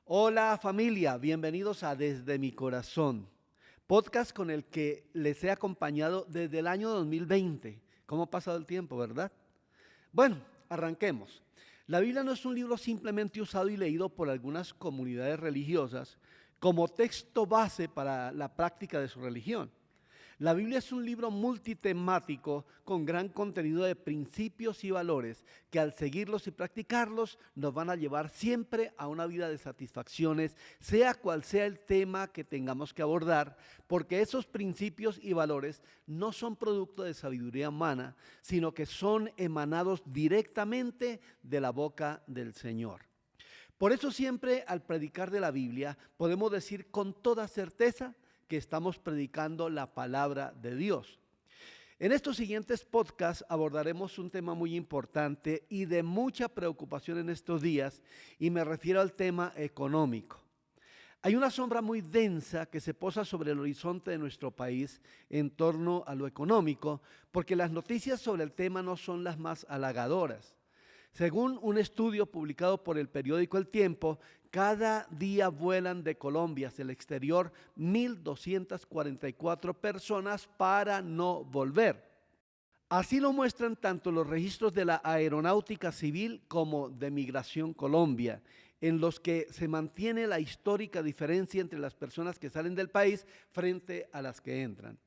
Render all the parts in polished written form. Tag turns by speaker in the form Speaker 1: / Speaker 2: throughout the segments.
Speaker 1: Hola familia, bienvenidos a Desde mi Corazón, podcast con el que les he acompañado desde el año 2020. ¿Cómo ha pasado el tiempo, verdad? Bueno, arranquemos. La Biblia no es un libro simplemente usado y leído por algunas comunidades religiosas como texto base para la práctica de su religión. La Biblia es un libro multitemático con gran contenido de principios y valores que al seguirlos y practicarlos nos van a llevar siempre a una vida de satisfacciones, sea cual sea el tema que tengamos que abordar, porque esos principios y valores no son producto de sabiduría humana, sino que son emanados directamente de la boca del Señor. Por eso siempre al predicar de la Biblia podemos decir con toda certeza que estamos predicando la palabra de Dios. En estos siguientes podcasts abordaremos un tema muy importante y de mucha preocupación en estos días, y me refiero al tema económico. Hay una sombra muy densa que se posa sobre el horizonte de nuestro país en torno a lo económico, porque las noticias sobre el tema no son las más halagadoras. Según un estudio publicado por el periódico El Tiempo, cada día vuelan de Colombia hacia el exterior 1.244 personas para no volver. Así lo muestran tanto los registros de la Aeronáutica Civil como de Migración Colombia, en los que se mantiene la histórica diferencia entre las personas que salen del país frente a las que entran.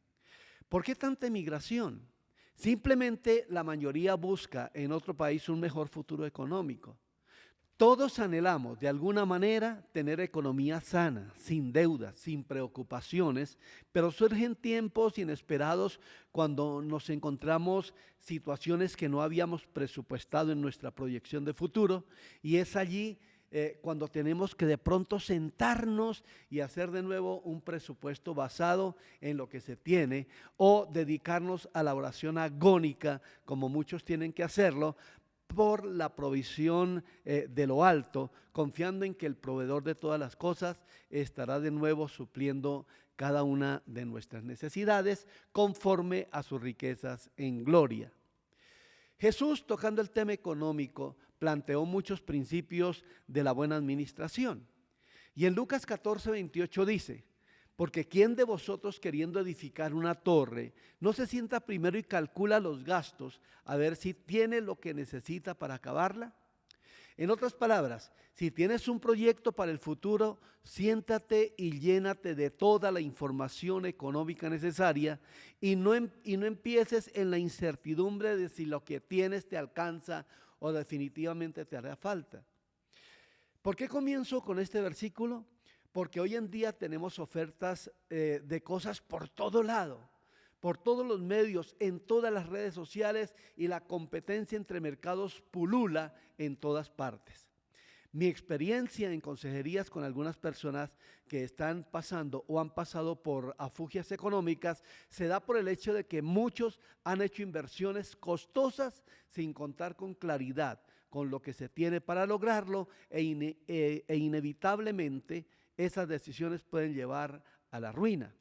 Speaker 1: ¿Por qué tanta emigración? Simplemente la mayoría busca en otro país un mejor futuro económico. Todos anhelamos de alguna manera tener economía sana, sin deudas, sin preocupaciones, pero surgen tiempos inesperados cuando nos encontramos situaciones que no habíamos presupuestado en nuestra proyección de futuro, y es allí cuando tenemos que de pronto sentarnos y hacer de nuevo un presupuesto basado en lo que se tiene, o dedicarnos a la oración agónica, como muchos tienen que hacerlo, por la provisión de lo alto, confiando en que el proveedor de todas las cosas estará de nuevo supliendo cada una de nuestras necesidades conforme a sus riquezas en gloria. Jesús, tocando el tema económico, planteó muchos principios de la buena administración. Y en Lucas 14:28 dice: porque ¿quién de vosotros, queriendo edificar una torre, no se sienta primero y calcula los gastos a ver si tiene lo que necesita para acabarla? En otras palabras, si tienes un proyecto para el futuro, siéntate y llénate de toda la información económica necesaria, y no empieces en la incertidumbre de si lo que tienes te alcanza o definitivamente te hará falta. ¿Por qué comienzo con este versículo? Porque hoy en día tenemos ofertas de cosas por todo lado, por todos los medios, en todas las redes sociales, y la competencia entre mercados pulula en todas partes. Mi experiencia en consejerías con algunas personas que están pasando o han pasado por afugias económicas se da por el hecho de que muchos han hecho inversiones costosas sin contar con claridad con lo que se tiene para lograrlo, e inevitablemente esas decisiones pueden llevar a la ruina.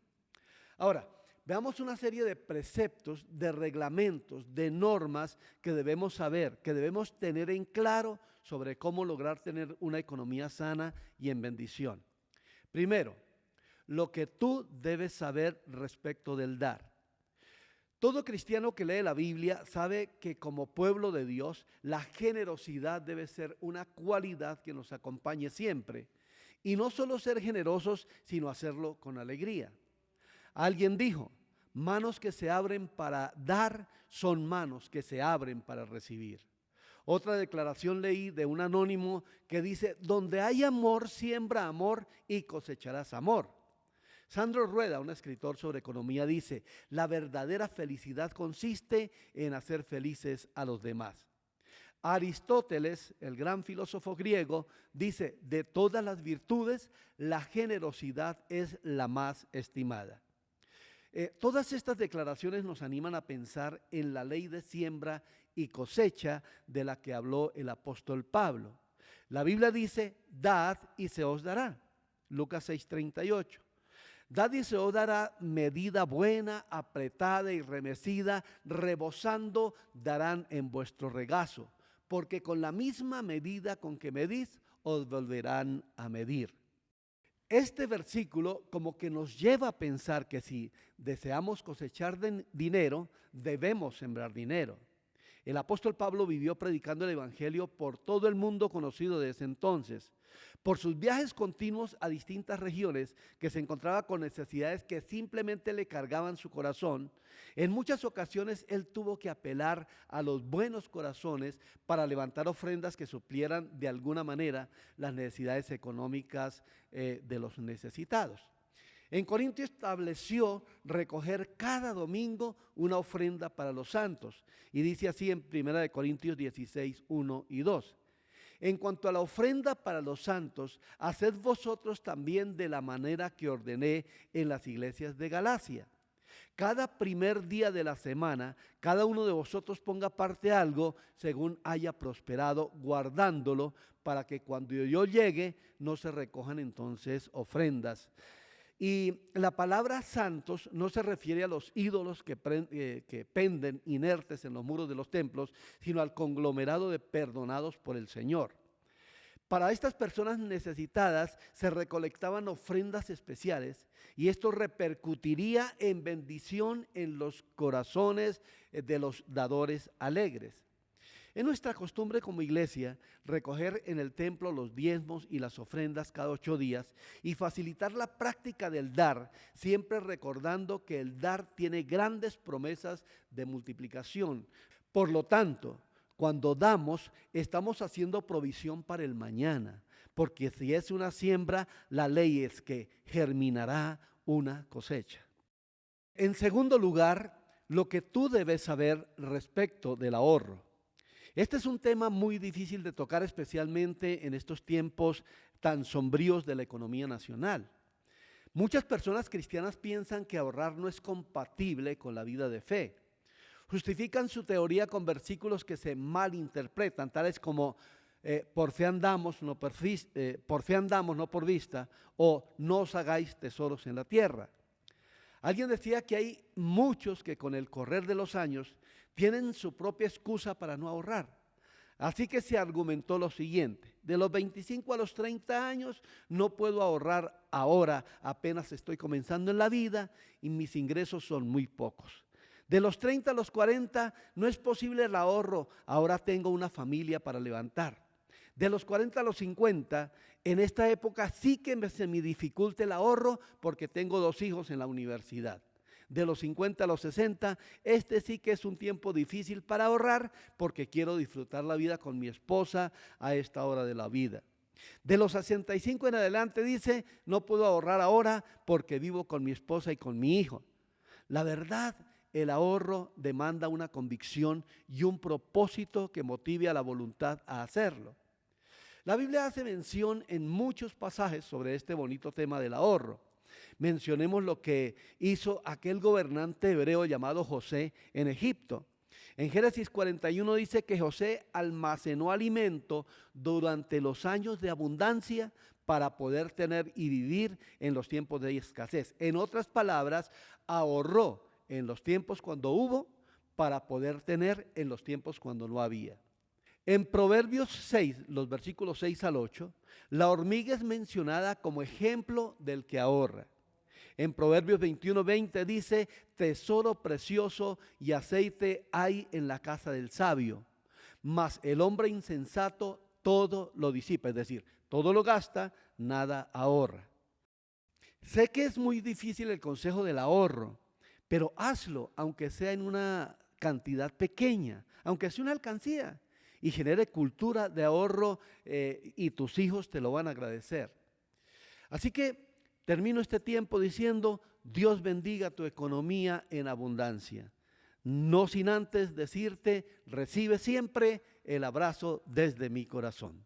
Speaker 1: Ahora, veamos una serie de preceptos, de reglamentos, de normas que debemos saber, que debemos tener en claro sobre cómo lograr tener una economía sana y en bendición. Primero, lo que tú debes saber respecto del dar. Todo cristiano que lee la Biblia sabe que como pueblo de Dios, la generosidad debe ser una cualidad que nos acompañe siempre. Y no solo ser generosos, sino hacerlo con alegría. Alguien dijo: manos que se abren para dar son manos que se abren para recibir. Otra declaración leí de un anónimo que dice: donde hay amor, siembra amor y cosecharás amor. Sandro Rueda, un escritor sobre economía, dice: la verdadera felicidad consiste en hacer felices a los demás. Aristóteles, el gran filósofo griego, dice: de todas las virtudes, la generosidad es la más estimada. Todas estas declaraciones nos animan a pensar en la ley de siembra y cosecha de la que habló el apóstol Pablo. La Biblia dice: dad y se os dará. Lucas 6:38. Dad y se os dará, medida buena, apretada y remecida, rebosando, darán en vuestro regazo. Porque con la misma medida con que medís, os volverán a medir. Este versículo como que nos lleva a pensar que si deseamos cosechar dinero, debemos sembrar dinero. El apóstol Pablo vivió predicando el evangelio por todo el mundo conocido desde entonces. Por sus viajes continuos a distintas regiones, que se encontraba con necesidades que simplemente le cargaban su corazón, en muchas ocasiones él tuvo que apelar a los buenos corazones para levantar ofrendas que suplieran de alguna manera las necesidades económicas de los necesitados. En Corinto estableció recoger cada domingo una ofrenda para los santos. Y dice así en 1 Corintios 16, 1 y 2. En cuanto a la ofrenda para los santos, haced vosotros también de la manera que ordené en las iglesias de Galacia. Cada primer día de la semana, cada uno de vosotros ponga aparte algo según haya prosperado, guardándolo para que cuando yo llegue no se recojan entonces ofrendas. Y la palabra santos no se refiere a los ídolos que penden inertes en los muros de los templos, sino al conglomerado de perdonados por el Señor. Para estas personas necesitadas se recolectaban ofrendas especiales y esto repercutiría en bendición en los corazones de los dadores alegres. Es nuestra costumbre como iglesia recoger en el templo los diezmos y las ofrendas cada 8 días y facilitar la práctica del dar, siempre recordando que el dar tiene grandes promesas de multiplicación. Por lo tanto, cuando damos, estamos haciendo provisión para el mañana, porque si es una siembra, la ley es que germinará una cosecha. En segundo lugar, lo que tú debes saber respecto del ahorro. Este es un tema muy difícil de tocar, especialmente en estos tiempos tan sombríos de la economía nacional. Muchas personas cristianas piensan que ahorrar no es compatible con la vida de fe. Justifican su teoría con versículos que se malinterpretan, tales como por fe andamos, no por vista, o no os hagáis tesoros en la tierra. Alguien decía que hay muchos que con el correr de los años tienen su propia excusa para no ahorrar. Así que se argumentó lo siguiente: de los 25 a los 30 años no puedo ahorrar ahora, apenas estoy comenzando en la vida y mis ingresos son muy pocos. De los 30 a los 40 no es posible el ahorro, ahora tengo una familia para levantar. De los 40 a los 50, en esta época sí que se me dificulta el ahorro porque tengo 2 hijos en la universidad. De los 50 a los 60, este sí que es un tiempo difícil para ahorrar porque quiero disfrutar la vida con mi esposa a esta hora de la vida. De los 65 en adelante dice, no puedo ahorrar ahora porque vivo con mi esposa y con mi hijo. La verdad, el ahorro demanda una convicción y un propósito que motive a la voluntad a hacerlo. La Biblia hace mención en muchos pasajes sobre este bonito tema del ahorro. Mencionemos lo que hizo aquel gobernante hebreo llamado José en Egipto. En Génesis 41 dice que José almacenó alimento durante los años de abundancia para poder tener y vivir en los tiempos de escasez. En otras palabras, ahorró en los tiempos cuando hubo para poder tener en los tiempos cuando no había. En Proverbios 6, los versículos 6 al 8, la hormiga es mencionada como ejemplo del que ahorra. En Proverbios 21:20 dice, tesoro precioso y aceite hay en la casa del sabio, mas el hombre insensato todo lo disipa, es decir, todo lo gasta, nada ahorra. Sé que es muy difícil el consejo del ahorro, pero hazlo aunque sea en una cantidad pequeña, aunque sea una alcancía, y genere cultura de ahorro y tus hijos te lo van a agradecer. Así que termino este tiempo diciendo, Dios bendiga tu economía en abundancia. No sin antes decirte, recibe siempre el abrazo desde mi corazón.